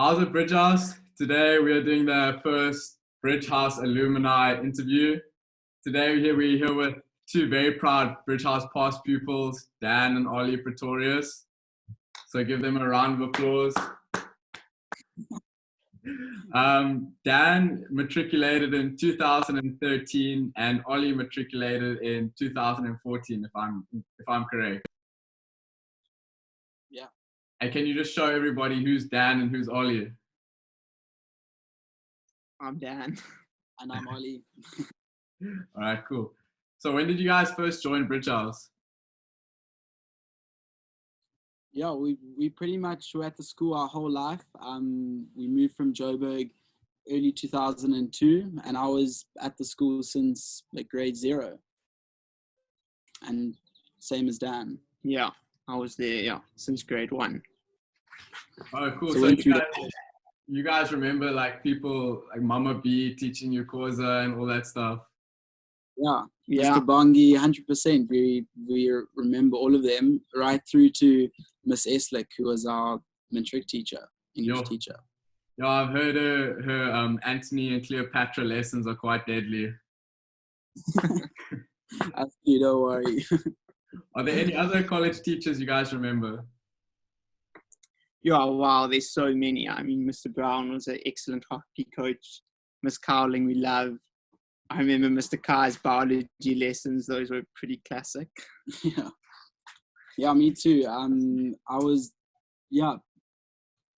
How's it, Bridge House? Today we are doing the first Bridge House Alumni interview. Today we're here with two very proud Bridge House past pupils, Dan and Oliver Pretorius. So give them a round of applause. Dan matriculated in 2013 and Ollie matriculated in 2014, if I'm correct. Yeah. And can you just show everybody who's Dan and who's Ollie? I'm Dan. And I'm Ollie. All right, cool. So when did you guys first join Bridge House? Yeah, we pretty much were at the school our whole life. We moved from Joburg early 2002, and I was at the school since like grade 0. And same as Dan. Yeah, I was there, since grade 1. Oh, cool. So you guys remember like people like Mama B teaching you Koza and all that stuff? Yeah. Mr. Bongi, 100%. We remember all of them, right through to Miss Eslick, who was our Matric teacher, English teacher. Yeah, I've heard her Antony and Cleopatra lessons are quite deadly. Absolutely, don't worry. Are there any other college teachers you guys remember? Yeah, wow, there's so many. I mean, Mr. Brown was an excellent hockey coach. Miss Cowling, we love. I remember Mr. Kai's biology lessons. Those were pretty classic. Yeah, me too.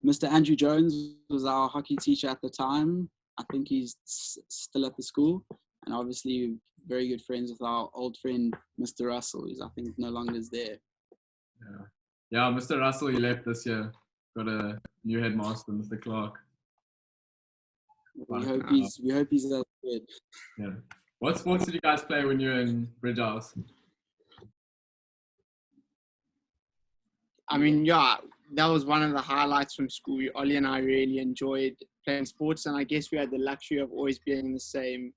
Mr. Andrew Jones was our hockey teacher at the time. I think he's still at the school. And obviously very good friends with our old friend, Mr. Russell, who's I think no longer is there. Yeah, Mr. Russell, he left this year. Got a new headmaster, Mr. Clark. We hope he's as good. Yeah. What sports did you guys play when you were in Bridge House? I mean, that was one of the highlights from school. Ollie and I really enjoyed playing sports, and I guess we had the luxury of always being in the same,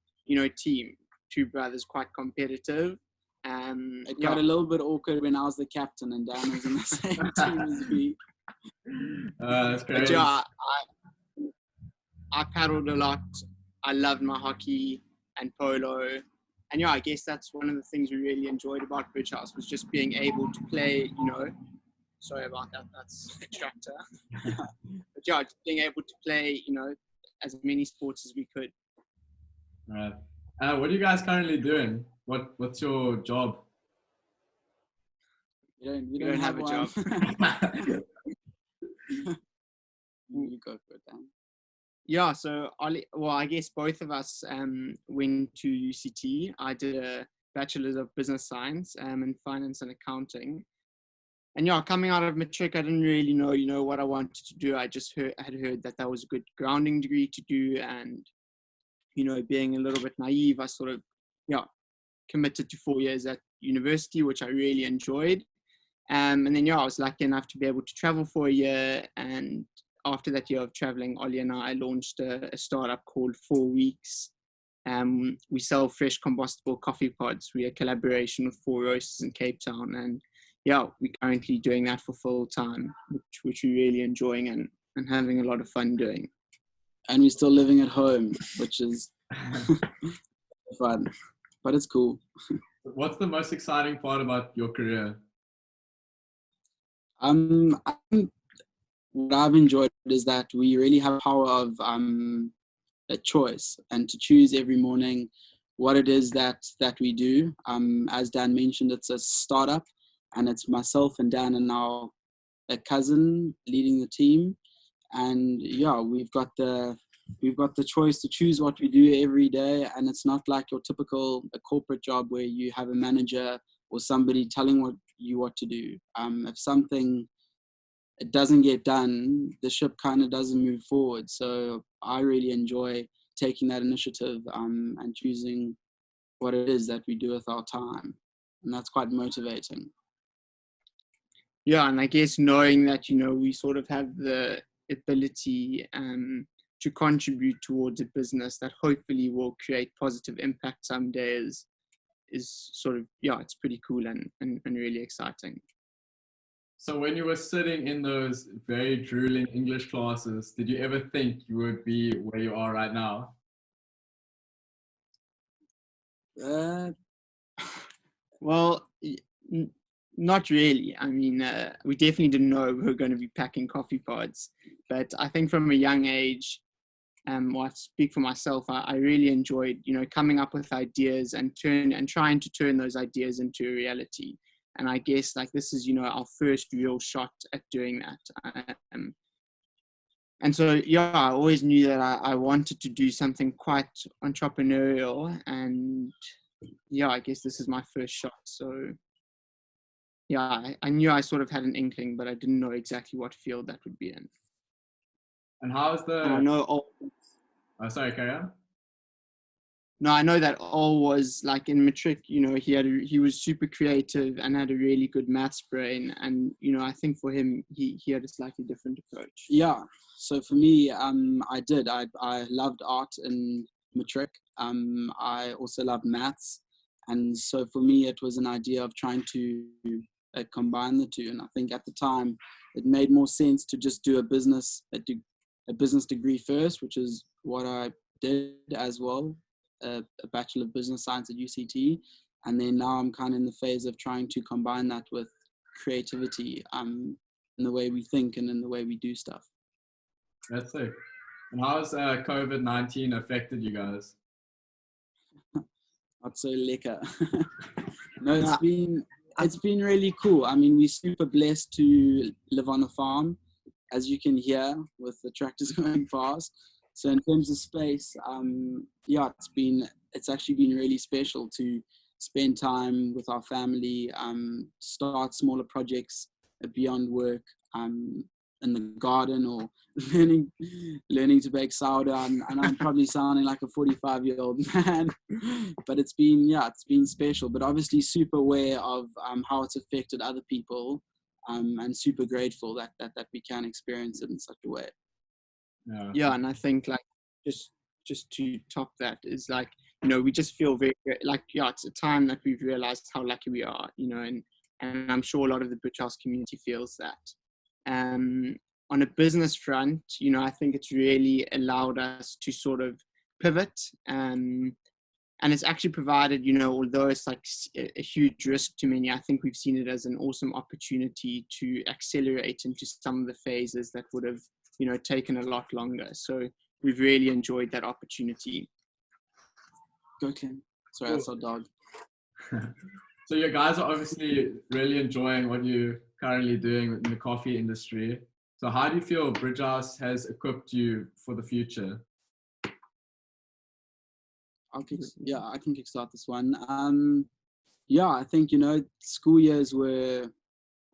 team. Two brothers, quite competitive. It got a little bit awkward when I was the captain and Dan was in the same team as me. That's crazy. But I paddled a lot. I loved my hockey and polo. And I guess that's one of the things we really enjoyed about Bridge House was just being able to play, sorry about that, that's a tractor. But being able to play, as many sports as we could. All right. What are you guys currently doing? What's your job? We don't have a job. You go for it, Dan. Yeah, so I guess both of us went to UCT. I did a Bachelor's of Business Science in Finance and Accounting. And coming out of Matric, I didn't really know, what I wanted to do. I just had heard that was a good grounding degree to do. And, being a little bit naive, I sort of, committed to 4 years at university, which I really enjoyed. And then, I was lucky enough to be able to travel for a year. And after that year of traveling, Ollie and I launched a startup called 4 Weeks. We sell fresh combustible coffee pods. We're a collaboration with 4 roasters in Cape Town. And we're currently doing that for full time, which we're really enjoying and having a lot of fun doing. And we're still living at home, which is fun, but it's cool. What's the most exciting part about your career? What I've enjoyed is that we really have power of a choice and to choose every morning what it is that we do. As Dan mentioned, it's a startup, and it's myself and Dan and a cousin leading the team. And we've got the choice to choose what we do every day, and it's not like your typical corporate job where you have a manager or somebody telling you what to do. If something it doesn't get done, the ship kind of doesn't move forward. So I really enjoy taking that initiative and choosing what it is that we do with our time, and that's quite motivating. Yeah, and I guess knowing that, we sort of have the ability to contribute towards a business that hopefully will create positive impact someday is sort of, it's pretty cool and really exciting. So when you were sitting in those very drooling English classes, did you ever think you would be where you are right now? Uh, Well, not really. I mean, we definitely didn't know we were going to be packing coffee pods, but I think from a young age, well, I speak for myself, I really enjoyed, coming up with ideas and trying to turn those ideas into a reality. And I guess like this is, our first real shot at doing that. And so, yeah, I always knew that I wanted to do something quite entrepreneurial. And yeah, I guess this is my first shot. So yeah, I knew I sort of had an inkling, but I didn't know exactly what field that would be in. And how's And I the... know Oh, sorry, carry on. No, I know that Ol was like in Matric, he was super creative and had a really good maths brain. And, I think for him, he had a slightly different approach. yeah, so for me, I loved art in Matric. I also loved maths. And so for me, it was an idea of trying to combine the two. And I think at the time, it made more sense to just do a business degree first, which is what I did as well. A Bachelor of Business Science at UCT, and then now I'm kind of in the phase of trying to combine that with creativity in the way we think and in the way we do stuff. That's it. And how has COVID-19 affected you guys? Not so lekker. No, it's been really cool. I mean, we're super blessed to live on a farm, as you can hear with the tractors going past. So in terms of space, yeah, it's actually been really special to spend time with our family, start smaller projects beyond work, in the garden, or learning to bake sourdough. And I'm probably sounding like a 45-year-old man, but it's been special. But obviously super aware of how it's affected other people, and super grateful that we can experience it in such a way. Yeah, and I think like just to top that is like, we just feel very like, yeah, it's a time that we've realized how lucky we are, and I'm sure a lot of the Bridge House community feels that. On a business front, I think it's really allowed us to sort of pivot, and it's actually provided, although it's like a huge risk to many, I think we've seen it as an awesome opportunity to accelerate into some of the phases that would have, taken a lot longer. So we've really enjoyed that opportunity. Go, Ken. Sorry, I saw dog. So you guys are obviously really enjoying what you're currently doing in the coffee industry. So how do you feel Bridge House has equipped you for the future? I can kickstart this one. Yeah, I think, school years were,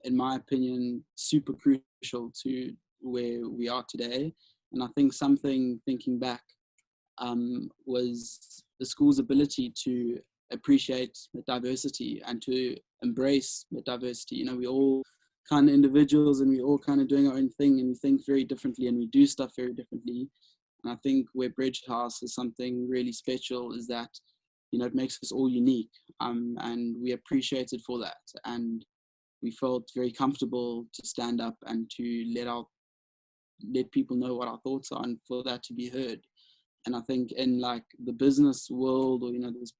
in my opinion, super crucial to where we are today. And I think something, thinking back, was the school's ability to appreciate the diversity and to embrace the diversity. We're all kind of individuals, and we're all kind of doing our own thing, and we think very differently, and we do stuff very differently. And I think where Bridge House is something really special is that, it makes us all unique, and we appreciate it for that. And we felt very comfortable to stand up and to let people know what our thoughts are, and for that to be heard. And I think in like the business world, or this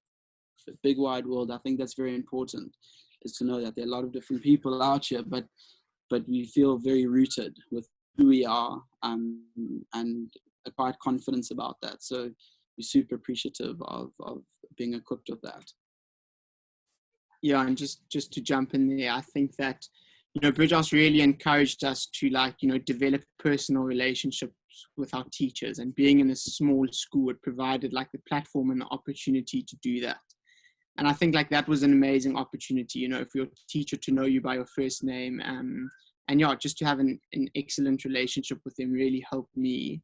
big wide world, I think that's very important, is to know that there are a lot of different people out here, but we feel very rooted with who we are, and quite confidence about that. So we're super appreciative of being equipped with that. Yeah, and just to jump in there, I think that, Bridge House really encouraged us to develop personal relationships with our teachers, and being in a small school, it provided like the platform and the opportunity to do that. And I think like that was an amazing opportunity, for your teacher to know you by your first name, and yeah, just to have an excellent relationship with them really helped me.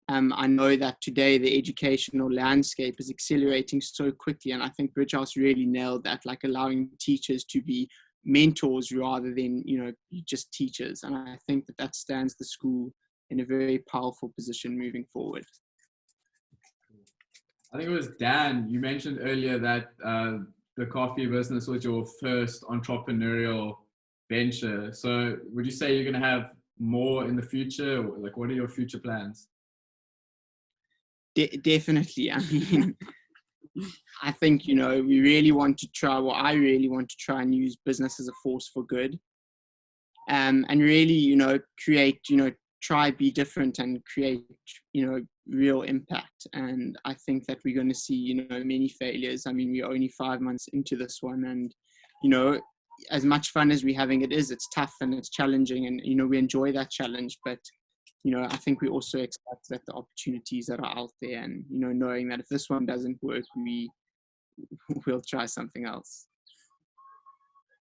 I know that today the educational landscape is accelerating so quickly, and I think Bridge House really nailed that, like allowing teachers to be mentors rather than, just teachers. And I think that stands the school in a very powerful position moving forward. I think it was Dan, you mentioned earlier that the coffee business was your first entrepreneurial venture. So would you say you're going to have more in the future? Or like, what are your future plans? Definitely. I mean, I think, you know, we really want to try, well, I really want to try and use business as a force for good. And really, you know, create, you know, try be different and create, you know, real impact. And I think that we're going to see, you know, many failures. I mean, we're only 5 months into this one, and, you know, as much fun as we're having it's tough and it's challenging, and, you know, we enjoy that challenge. But, you know, I think we also expect that the opportunities that are out there, and, you know, knowing that if this one doesn't work, we'll try something else.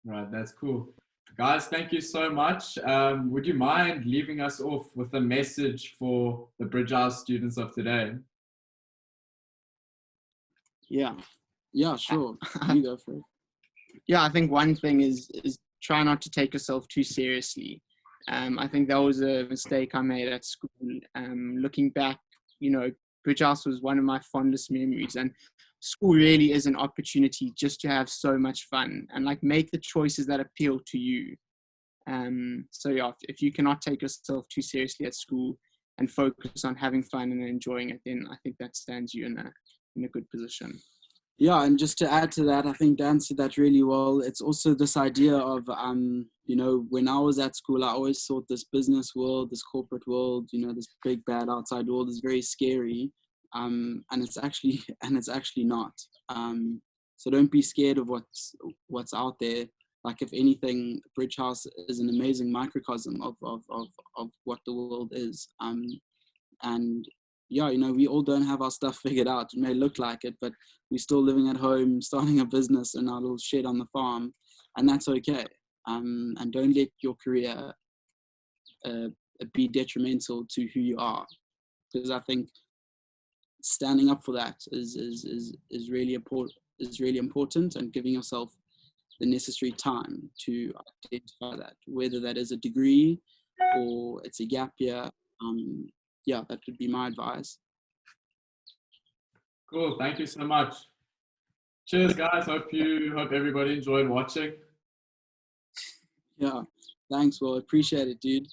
Right, that's cool. Guys, thank you so much. Would you mind leaving us off with a message for the Bridge House students of today? Yeah, sure. You go for it. Yeah, I think one thing is try not to take yourself too seriously. I think that was a mistake I made at school. Looking back, you know, Bridge House was one of my fondest memories, and school really is an opportunity just to have so much fun and like make the choices that appeal to you. So yeah, if you cannot take yourself too seriously at school and focus on having fun and enjoying it, then I think that stands you in a good position. Yeah, and just to add to that, I think Dan said that really well. It's also this idea of, you know, when I was at school, I always thought this business world, this corporate world, you know, this big bad outside world is very scary, and it's actually not. So don't be scared of what's out there. Like, if anything, Bridge House is an amazing microcosm of what the world is. And yeah, you know, we all don't have our stuff figured out. It may look like it, but we're still living at home, starting a business in our little shed on the farm, and that's okay. And don't let your career be detrimental to who you are, because I think standing up for that is really important, and giving yourself the necessary time to identify that, whether that is a degree or it's a gap year. Yeah, that would be my advice. Cool, thank you so much. Cheers, guys. Hope everybody enjoyed watching. Yeah, thanks. Well, appreciate it, dude.